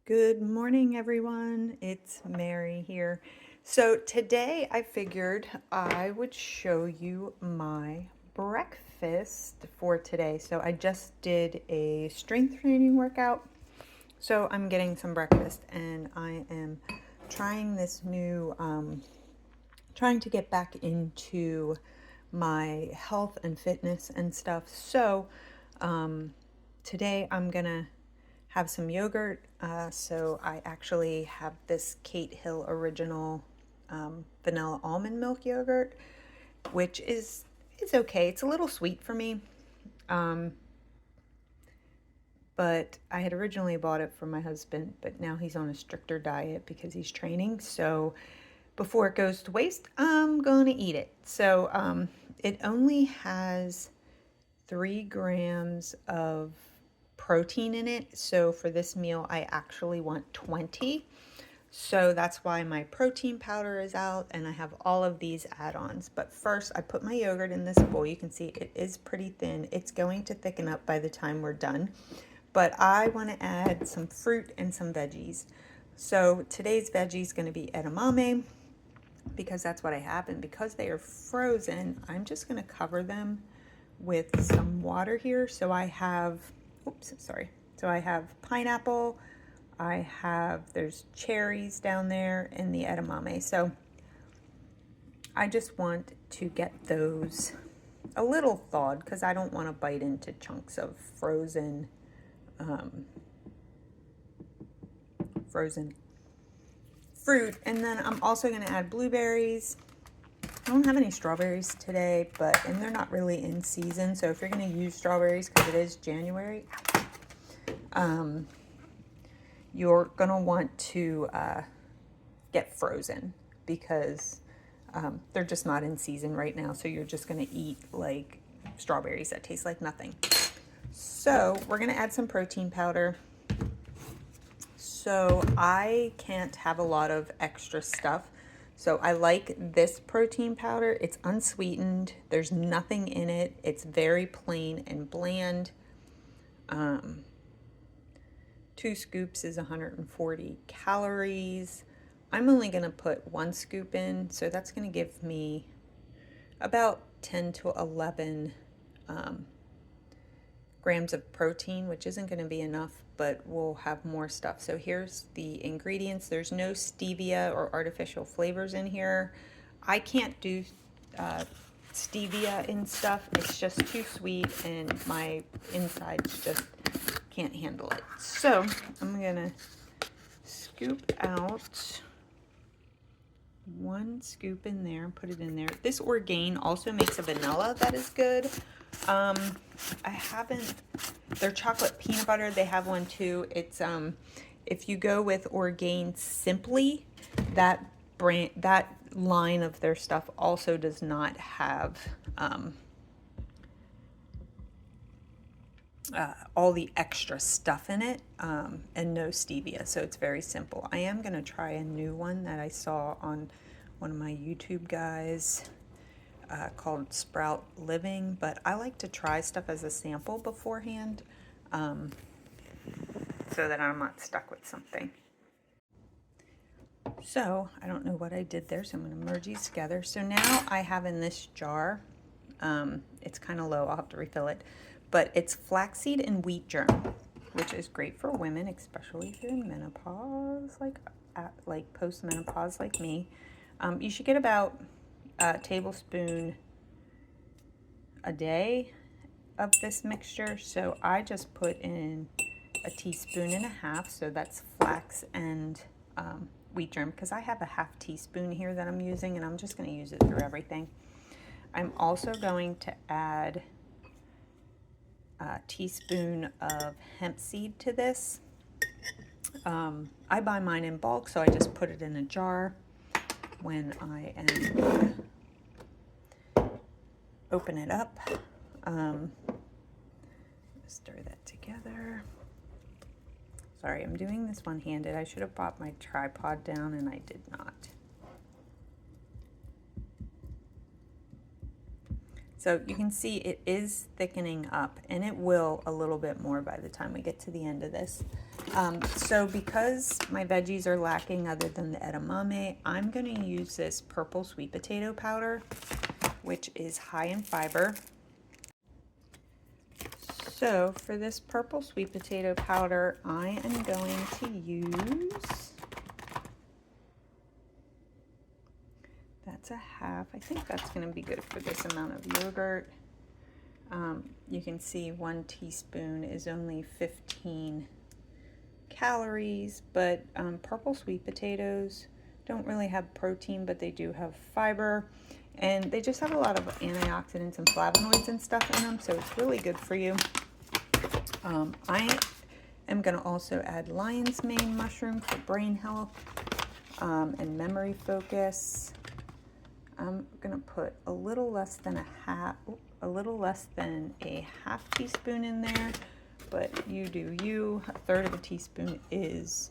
Good morning, everyone. It's Mary here. So today I figured I would show you my breakfast for today. So I just did a strength training workout. So I'm getting some breakfast and I am trying this new, trying to get back into my health and fitness and stuff. So today I'm gonna have some yogurt. So I actually have this Kate Hill original vanilla almond milk yogurt, which is okay. It's a little sweet for me, but I had originally bought it for my husband, but now he's on a stricter diet because he's training. So before it goes to waste, I'm going to eat it. So it only has 3 grams of protein in it. So for this meal, I actually want 20. So that's why my protein powder is out and I have all of these add-ons. But first, I put my yogurt in this bowl. You can see it is pretty thin. It's going to thicken up by the time we're done. But I want to add some fruit and some veggies. So today's veggie is going to be edamame because that's what I have. And because they are frozen, I'm just going to cover them with some water here. So I have, So I have pineapple, there's cherries down there in the edamame. So I just want to get those a little thawed because I don't want to bite into chunks of frozen fruit. And then I'm also going to add blueberries. I don't have any strawberries today, and they're not really in season. So if you're going to use strawberries, because it is January, you're going to want to get frozen because they're just not in season right now. So you're just going to eat like strawberries that taste like nothing. So we're going to add some protein powder. So I can't have a lot of extra stuff. So I like this protein powder. It's unsweetened. There's nothing in it. It's very plain and bland. 2 scoops is 140 calories. I'm only going to put 1 scoop in. So that's going to give me about 10 to 11 grams of protein, which isn't going to be enough, but we'll have more stuff. So here's the ingredients. There's no stevia or artificial flavors in here. I can't do stevia in stuff. It's just too sweet and my insides just can't handle it. So I'm going to scoop out 1 scoop in there and put it in there. This Orgain also makes a vanilla that is good. I haven't, their chocolate peanut butter, they have one too. It's, if you go with Orgain Simply, that brand, that line of their stuff also does not have, all the extra stuff in it, and no stevia. So it's very simple. I am going to try a new one that I saw on one of my YouTube guys, called Sprout Living, but I like to try stuff as a sample beforehand, so that I'm not stuck with something. So I don't know what I did there, so I'm going to merge these together. So now I have in this jar, it's kind of low, I'll have to refill it, but it's flaxseed and wheat germ, which is great for women, especially if you're in menopause, like post-menopause like me. You should get about a tablespoon a day of this mixture. So I just put in 1.5 teaspoons, so that's flax and wheat germ, because I have a 1/2 teaspoon here that I'm using and I'm just going to use it through everything. I'm also going to add a teaspoon of hemp seed to this. I buy mine in bulk, so I just put it in a jar when I am open it up. Stir that together. Sorry, I'm doing this one-handed. I should have brought my tripod down and I did not. So you can see it is thickening up, and it will a little bit more by the time we get to the end of this. So because my veggies are lacking other than the edamame, I'm going to use this purple sweet potato powder, which is high in fiber. So for this purple sweet potato powder, I am going to use, that's a half. I think that's going to be good for this amount of yogurt. You can see 1 teaspoon is only 15 calories, but purple sweet potatoes don't really have protein, but they do have fiber, and they just have a lot of antioxidants and flavonoids and stuff in them, so it's really good for you. I am going to also add lion's mane mushroom for brain health and memory focus. I'm going to put a little less than a half teaspoon in there, but you do you. A third of a teaspoon is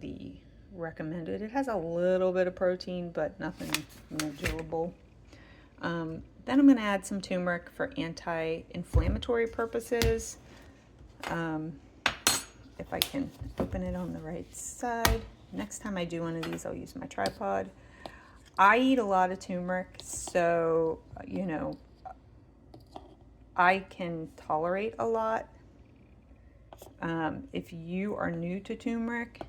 the recommended. It has a little bit of protein, but nothing measurable. Then I'm going to add some turmeric for anti-inflammatory purposes. If I can open it on the right side. Next time I do one of these, I'll use my tripod. I eat a lot of turmeric, so, you know, I can tolerate a lot. If you are new to turmeric,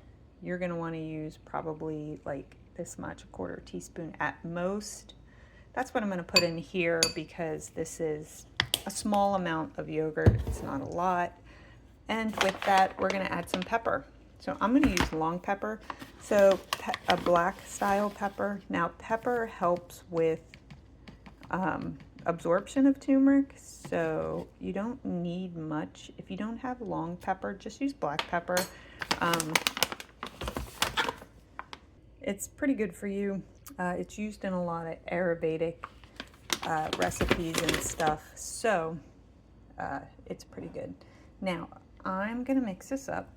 you're going to want to use probably like this much, 1/4 teaspoon at most. That's what I'm going to put in here because this is a small amount of yogurt. It's not a lot. And with that, we're going to add some pepper. So I'm going to use long pepper, so a black style pepper. Now pepper helps with absorption of turmeric, so you don't need much. If you don't have long pepper, just use black pepper. It's pretty good for you. It's used in a lot of Ayurvedic recipes and stuff, so it's pretty good. Now I'm going to mix this up.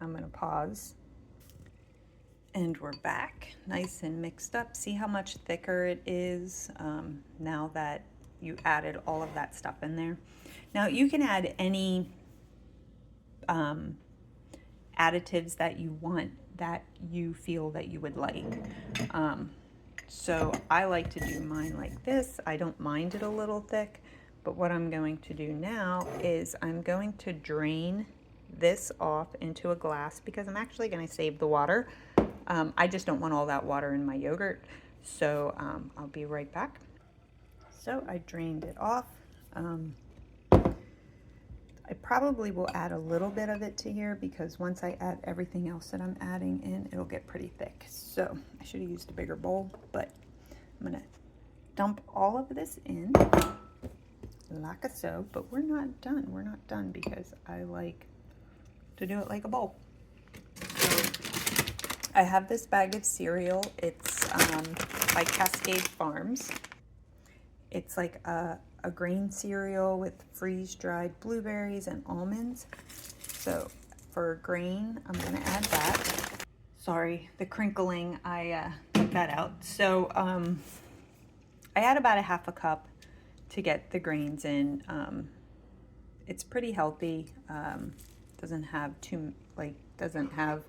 I'm going to pause. And we're back, nice and mixed up. See how much thicker it is now that you added all of that stuff in there. Now you can add any additives that you want, that you feel that you would like. So I like to do mine like this. I don't mind it a little thick, but what I'm going to do now is I'm going to drain this off into a glass because I'm actually going to save the water. I just don't want all that water in my yogurt, so I'll be right back. So I drained it off. I probably will add a little bit of it to here because once I add everything else that I'm adding in, it'll get pretty thick. So I should have used a bigger bowl, but I'm going to dump all of this in like so, but we're not done. We're not done because I like to do it like a bowl. So I have this bag of cereal. It's by Cascade Farms. It's like a grain cereal with freeze-dried blueberries and almonds. So for grain, I'm going to add that. Sorry, the crinkling, I took that out. So I add about a 1/2 cup to get the grains in. It's pretty healthy. Doesn't have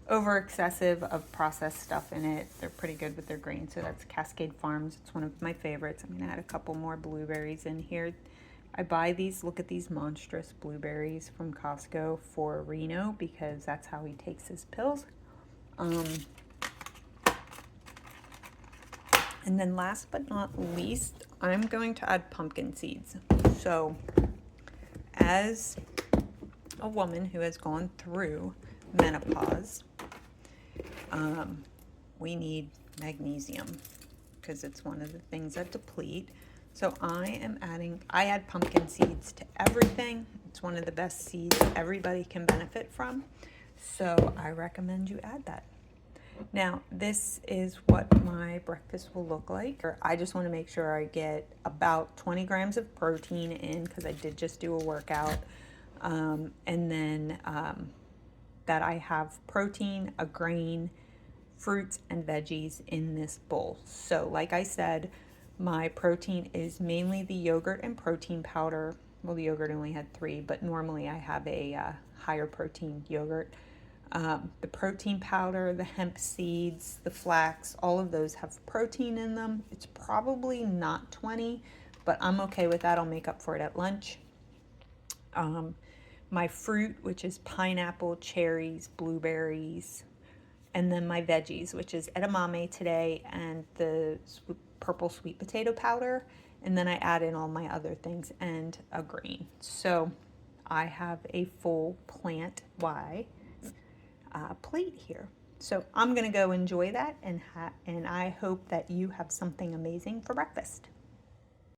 over excessive of processed stuff in it. They're pretty good with their grains. So that's Cascade Farms. It's one of my favorites. I'm gonna add a couple more blueberries in here. I buy these, look at these monstrous blueberries from Costco for Reno because that's how he takes his pills. And then last but not least, I'm going to add pumpkin seeds. So as a woman who has gone through menopause, we need magnesium because it's one of the things that deplete. So I add pumpkin seeds to everything. It's one of the best seeds everybody can benefit from. So I recommend you add that. Now, this is what my breakfast will look like. I just want to make sure I get about 20 grams of protein in because I did just do a workout. And then that I have protein, a grain, fruits and veggies in this bowl. So like I said, my protein is mainly the yogurt and protein powder. Well, the yogurt only had 3, but normally I have a higher protein yogurt. The protein powder, the hemp seeds, the flax, all of those have protein in them. It's probably not 20, but I'm okay with that. I'll make up for it at lunch. My fruit, which is pineapple, cherries, blueberries, and then my veggies, which is edamame today and the purple sweet potato powder. And then I add in all my other things and a grain. So I have a full plant-wide plate here. So I'm going to go enjoy that, and I hope that you have something amazing for breakfast.